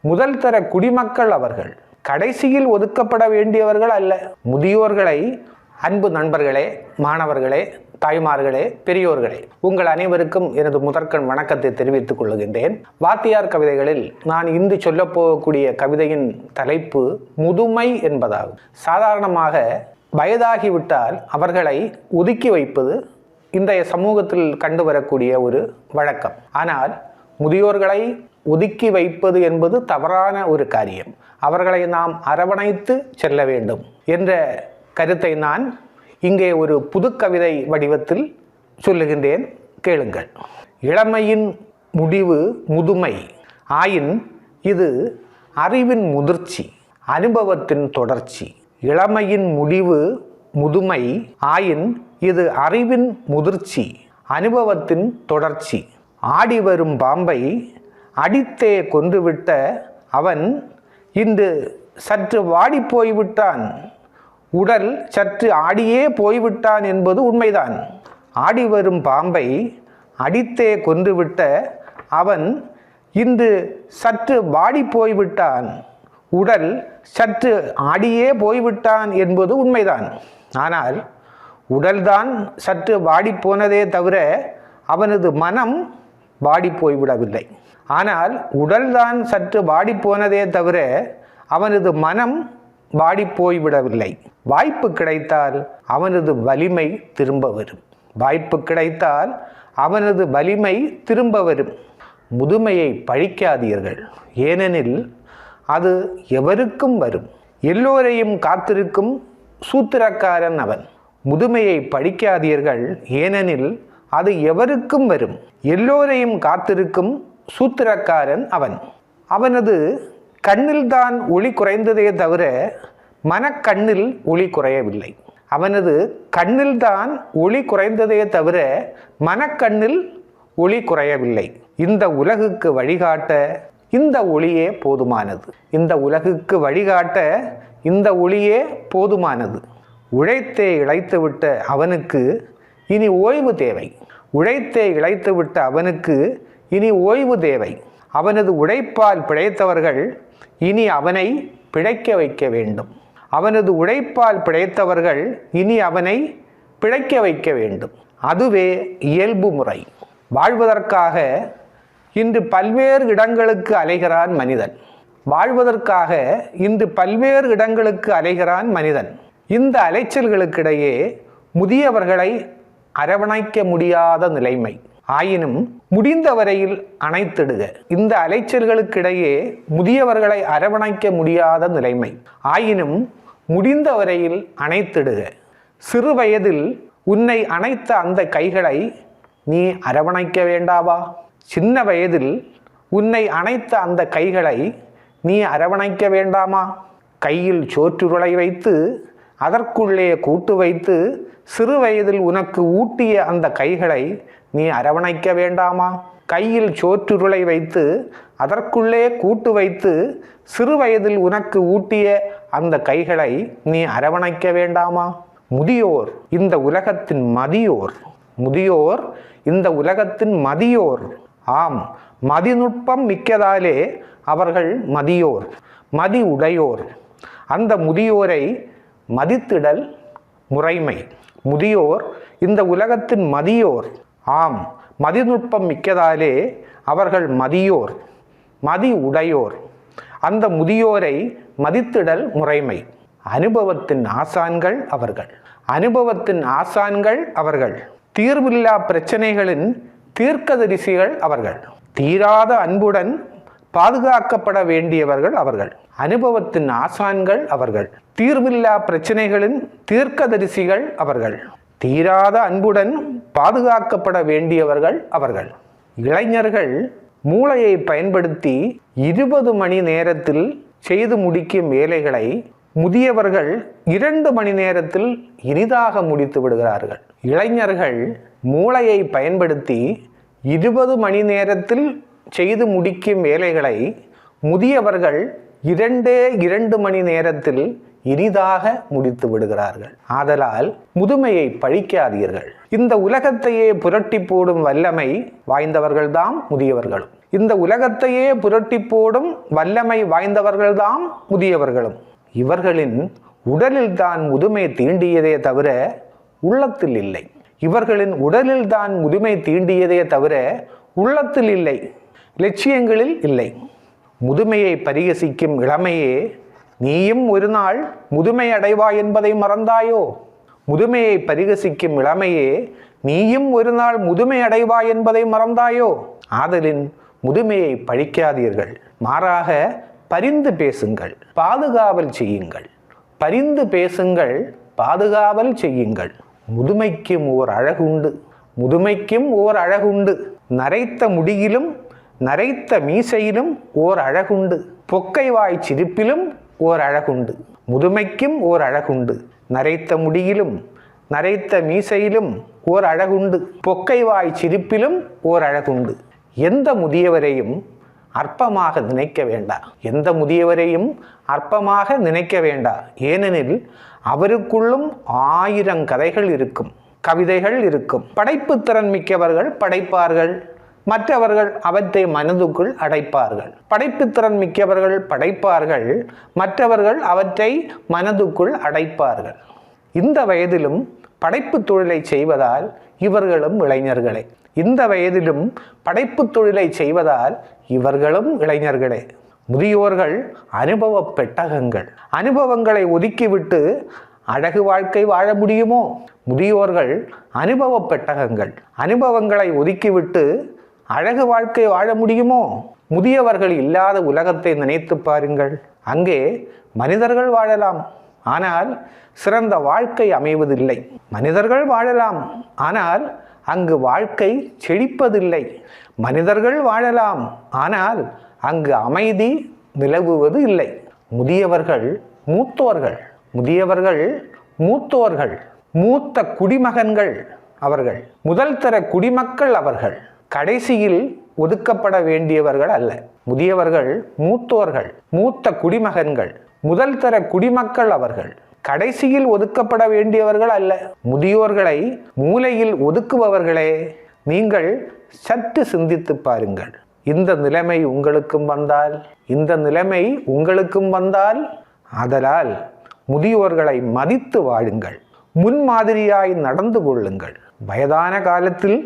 முதல் தர குடிமக்கள் அவர்கள். கடைசியில் ஒதுக்கப்பட வேண்டியவர்கள் அல்ல. முதியோர்களை அன்பு நண்பர்களே, மாணவர்களே, தாய்மார்களே, பெரியோர்களே, உங்கள் அனைவருக்கும் எனது முதற்கண் வணக்கத்தை தெரிவித்துக் கொள்கின்றேன். வாத்தியார் கவிதைகளில் நான் இன்று சொல்லப் போகக்கூடிய கவிதையின் தலைப்பு முதுமை என்பதாகும். சாதாரணமாக வயதாகிவிட்டால் அவர்களை ஒதுக்கி வைப்பது இன்றைய சமூகத்தில் கண்டு வரக்கூடிய ஒரு வழக்கம். ஆனால் முதியோர்களை ஒதுக்கி வைப்பது என்பது தவறான ஒரு காரியம். அவர்களை நாம் அரவணைத்து செல்ல வேண்டும் என்ற கருத்தை நான் இங்கே ஒரு புது கவிதை வடிவத்தில் சொல்லுகின்றேன், கேளுங்கள். இளமையின் முடிவு முதுமை ஆயின் இது அறிவின் முதிர்ச்சி, அனுபவத்தின் தொடர்ச்சி. இளமையின் முடிவு முதுமை ஆயின் இது அறிவின் முதிர்ச்சி, அனுபவத்தின் தொடர்ச்சி. ஆடி வரும் பாம்பை அடித்தே கொன்றுவிட்ட அவன் இன்று சற்று வாடி போய்விட்டான். உடல் சற்று ஆடியே போய்விட்டான் என்பது உண்மைதான். ஆடி வரும் பாம்பை அடித்தே கொன்றுவிட்ட அவன் இன்று சற்று வாடி போய்விட்டான். உடல் சற்று ஆடியே போய்விட்டான் என்பது உண்மைதான். ஆனால் உடல்தான் சற்று வாடிப்போனதே தவிர அவனது மனம் வாடி போய்விடவில்லை. ஆனால் உடல்தான் சற்று வாடிப்போனதே தவிர அவனது மனம் வாடி போய்விடவில்லை. வாய்ப்பு கிடைத்தால் அவனது வலிமை திரும்ப வரும். வாய்ப்பு கிடைத்தால் அவனது வலிமை திரும்ப வரும். முதுமையை பழிக்காதீர்கள், ஏனெனில் அது எவருக்கும் வரும். எல்லோரையும் காத்திருக்கும் சூத்திரக்காரன் அவன். முதுமையை பழிக்காதீர்கள், ஏனெனில் அது எவருக்கும் வரும். எல்லோரையும் காத்திருக்கும் சூத்திரக்காரன் அவன். அவனது கண்ணில்தான் ஒளி குறைந்ததே தவிர மனக்கண்ணில் ஒளி குறையவில்லை. அவனது கண்ணில்தான் ஒளி குறைந்ததே தவிர மனக்கண்ணில் ஒளி குறையவில்லை. இந்த உலகுக்கு வழிகாட்ட இந்த ஒளியே போதுமானது. இந்த உலகுக்கு வழிகாட்ட இந்த ஒளியே போதுமானது. உழைத்தே இழைத்துவிட்ட அவனுக்கு இனி ஓய்வு தேவை. உழைத்தே இழைத்துவிட்ட அவனுக்கு இனி ஓய்வு தேவை. அவனது உழைப்பால் பிழைத்தவர்கள் இனி அவனை பிழைக்க வைக்க வேண்டும். அவனது உழைப்பால் பிழைத்தவர்கள் இனி அவனை பிழைக்க வைக்க வேண்டும். அதுவே இயல்பு முறை. வாழ்வதற்காக இன்று பல்வேறு இடங்களுக்கு அலைகிறான் மனிதன். வாழ்வதற்காக இன்று பல்வேறு இடங்களுக்கு அலைகிறான் மனிதன். இந்த அலைச்சல்களுக்கிடையே முதியவர்களை அரவணைக்க முடியாத நிலைமை. ஆயினும் முடிந்த வரையில் அணைத்திடுக. இந்த அலைச்சல்களுக்கிடையே முதியவர்களை அரவணைக்க முடியாத நிலைமை. ஆயினும் முடிந்த வரையில் அணைத்திடுக. சிறு வயதில் உன்னை அணைத்த அந்த கைகளை நீ அரவணைக்க வேண்டாவா? சின்ன வயதில் உன்னை அணைத்த அந்த கைகளை நீ அரவணைக்க வேண்டாமா? கையில் சோற்றுருளை வைத்து அதற்குள்ளே கூட்டு வைத்து சிறு வயதில் உனக்கு ஊட்டிய அந்த கைகளை நீ அரவணைக்க வேண்டாமா? கையில் சோற்றுருளை வைத்து அதற்குள்ளே கூட்டு வைத்து சிறு வயதில் உனக்கு ஊட்டிய அந்த கைகளை நீ அரவணைக்க வேண்டாமா? முதியோர் இந்த உலகத்தின் மதியோர். முதியோர் இந்த உலகத்தின் மதியோர். ஆம், மதிநுட்பம் மிக்கதாலே அவர்கள் மதியோர், மதி உடையோர். அந்த முதியோரை மதித்திடல் முறைமை. முதியோர் இந்த உலகத்தின் மதியோர். ஆம், மதிநுட்பம் மிக்கதாலே அவர்கள் மதியோர், மதி உடையோர். அந்த முதியோரை மதித்திடல் முறைமை. அனுபவத்தின் ஆசான்கள் அவர்கள். அனுபவத்தின் ஆசான்கள் அவர்கள். தீர்வில்லா பிரச்சனைகளின் தீர்க்கதரிசிகள் அவர்கள். தீராத அன்புடன் பாதுகாக்கப்பட வேண்டியவர்கள் அவர்கள். அனுபவத்தின் ஆசான்கள் அவர்கள். தீர்வில்லா பிரச்சனைகளின் தீர்க்கதரிசிகள் அவர்கள். தீராத அன்புடன் பாதுகாக்கப்பட வேண்டியவர்கள் அவர்கள். இளைஞர்கள் மூளையை பயன்படுத்தி 20 மணி நேரத்தில் செய்து முடிக்கும் வேலைகளை முதியவர்கள் 2 மணி நேரத்தில் இனிதாக முடித்து விடுகிறார்கள். இளைஞர்கள் மூளையை பயன்படுத்தி 20 மணி நேரத்தில் செய்து முடிக்கும் வேலைகளை முதியவர்கள் 2 மணி நேரத்தில் இனிதாக முடித்து விடுகிறார்கள். ஆதலால் முதுமையை பழிக்காதீர்கள். இந்த உலகத்தையே புரட்டி போடும் வல்லமை வாய்ந்தவர்கள்தாம் முதியவர்களும். இந்த உலகத்தையே புரட்டி போடும் வல்லமை வாய்ந்தவர்கள்தான் முதியவர்களும். இவர்களின் உடலில் தான் முதுமை தீண்டியதே தவிர உள்ளத்தில் இல்லை. இவர்களின் உடலில் தான் முதுமை தீண்டியதே தவிர உள்ளத்தில் இல்லை, லட்சியங்களில் இல்லை. முதுமையை பரிகசிக்கும் இளமையே, நீயும் ஒரு நாள் முதுமை அடைவாய் என்பதை மறந்தாயோ? முதுமையை பரிகசிக்கும் இளமையே, நீயும் ஒரு நாள் முதுமை அடைவாய் என்பதை மறந்தாயோ? ஆதலின் முதுமையை பழிக்காதீர்கள், மாறாக பரிந்து பேசுங்கள், பாதுகாவல் செய்யுங்கள். பரிந்து பேசுங்கள், பாதுகாவல் செய்யுங்கள். முதுமைக்கும் ஓர் அழகுண்டு, முதுமைக்கும் ஓர் அழகுண்டு. நரைத்த முடியிலும் நரைத்த மீசையிலும் ஓர் அழகுண்டு. பொக்கைவாய் சிரிப்பிலும் ஓர் அழகுண்டு. முதுமைக்கும் ஓர் அழகுண்டு. நரைத்த முடியிலும் நரைத்த மீசையிலும் ஓர் அழகுண்டு. பொக்கைவாய் சிரிப்பிலும் ஓர் அழகுண்டு. எந்த முதியவரையும் அற்பமாக நினைக்க வேண்டாம். எந்த முதியவரையும் அற்பமாக நினைக்க வேண்டாம். ஏனெனில் அவருக்குள்ளும் 1000 கதைகள் இருக்கும், கவிதைகள் இருக்கும். படைப்பு திறன் மிக்கவர்கள் படைப்பார்கள், மற்றவர்கள் அவற்றை மனதுக்குள் அடைப்பார்கள். படைப்புத்திறன் மிக்கவர்கள் படைப்பார்கள், மற்றவர்கள் அவற்றை மனதுக்குள் அடைப்பார்கள். இந்த வயதிலும் படைப்பு தொழிலை செய்வதால் இவர்களும் இளைஞர்களே. இந்த வயதிலும் படைப்பு தொழிலை செய்வதால் இவர்களும் இளைஞர்களே. முதியோர்கள் அனுபவ பெட்டகங்கள். அனுபவங்களை ஒதுக்கிவிட்டு அழகு வாழ்க்கை வாழ முடியுமோ? முதியோர்கள் அனுபவ பெட்டகங்கள். அனுபவங்களை ஒதுக்கிவிட்டு அழகு வாழ்க்கை வாழ முடியுமோ? முதியவர்கள் இல்லாத உலகத்தை நினைத்து பாருங்கள். அங்கே மனிதர்கள் வாழலாம், ஆனால் சிறந்த வாழ்க்கை அமைவதில்லை. மனிதர்கள் வாழலாம், ஆனால் அங்கு வாழ்க்கை செழிப்பதில்லை. மனிதர்கள் வாழலாம், ஆனால் அங்கு அமைதி நிலவுவது இல்லை. முதியவர்கள் மூத்தோர்கள். முதியவர்கள் மூத்தோர்கள், மூத்த குடிமகன்கள் அவர்கள். முதல் தர குடிமக்கள் அவர்கள். கடைசியில் ஒதுக்கப்பட வேண்டியவர்கள் அல்ல. முதியவர்கள் மூத்தோர்கள், மூத்த குடிமகன்கள், முதல் தர குடிமக்கள் அவர்கள். கடைசியில் ஒதுக்கப்பட வேண்டியவர்கள் அல்ல. முதியோர்களை மூலையில் ஒதுக்குபவர்களே, நீங்கள் சற்று சிந்தித்து பாருங்கள். இந்த நிலைமை உங்களுக்கும் வந்தால், இந்த நிலைமை உங்களுக்கும் வந்தால், ஆதலால் முதியோர்களை மதித்து வாழுங்கள், முன்மாதிரியாய் நடந்து கொள்ளுங்கள். வயதான காலத்தில்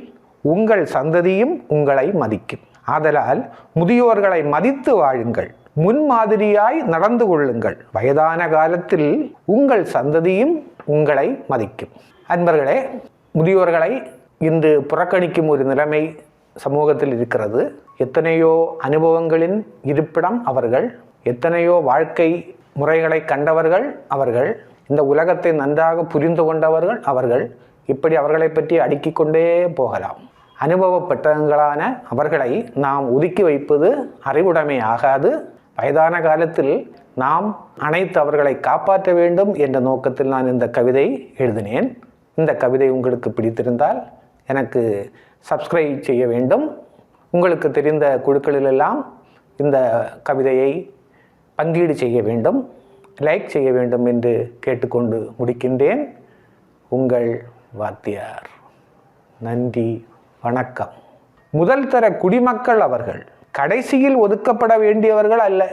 உங்கள் சந்ததியும் உங்களை மதிக்கும். ஆதலால் முதியோர்களை மதித்து வாழுங்கள், முன்மாதிரியாய் நடந்து கொள்ளுங்கள். வயதான காலத்தில் உங்கள் சந்ததியும் உங்களை மதிக்கும். அன்பர்களே, முதியோர்களை இன்று புறக்கணிக்கும் ஒரு நிலைமை சமூகத்தில் இருக்கிறது. எத்தனையோ அனுபவங்களின் இருப்பிடம் அவர்கள், எத்தனையோ வாழ்க்கை முறைகளை கண்டவர்கள் அவர்கள், இந்த உலகத்தை நன்றாக புரிந்து கொண்டவர்கள் அவர்கள். இப்படி அவர்களை பற்றி அடுக்கிக் கொண்டே போகலாம். அனுபவப்பட்டவங்களான அவர்களை நாம் ஒதுக்கி வைப்பது அறிவுடைமை ஆகாது. வயதான காலத்தில் நாம் அனைத்து அவர்களை காப்பாற்ற வேண்டும் என்ற நோக்கத்தில் நான் இந்த கவிதை எழுதினேன். இந்த கவிதை உங்களுக்கு பிடித்திருந்தால் எனக்கு சப்ஸ்கிரைப் செய்ய வேண்டும். உங்களுக்கு தெரிந்த குழுக்களிலெல்லாம் இந்த கவிதையை பங்கீடு செய்ய வேண்டும், லைக் செய்ய வேண்டும் என்று கேட்டுக்கொண்டு முடிக்கின்றேன். உங்கள் வாத்தியார். நன்றி, வணக்கம். முதல் தர குடிமக்கள் அவர்கள். கடைசியில் ஒதுக்கப்பட வேண்டியவர்கள் அல்ல.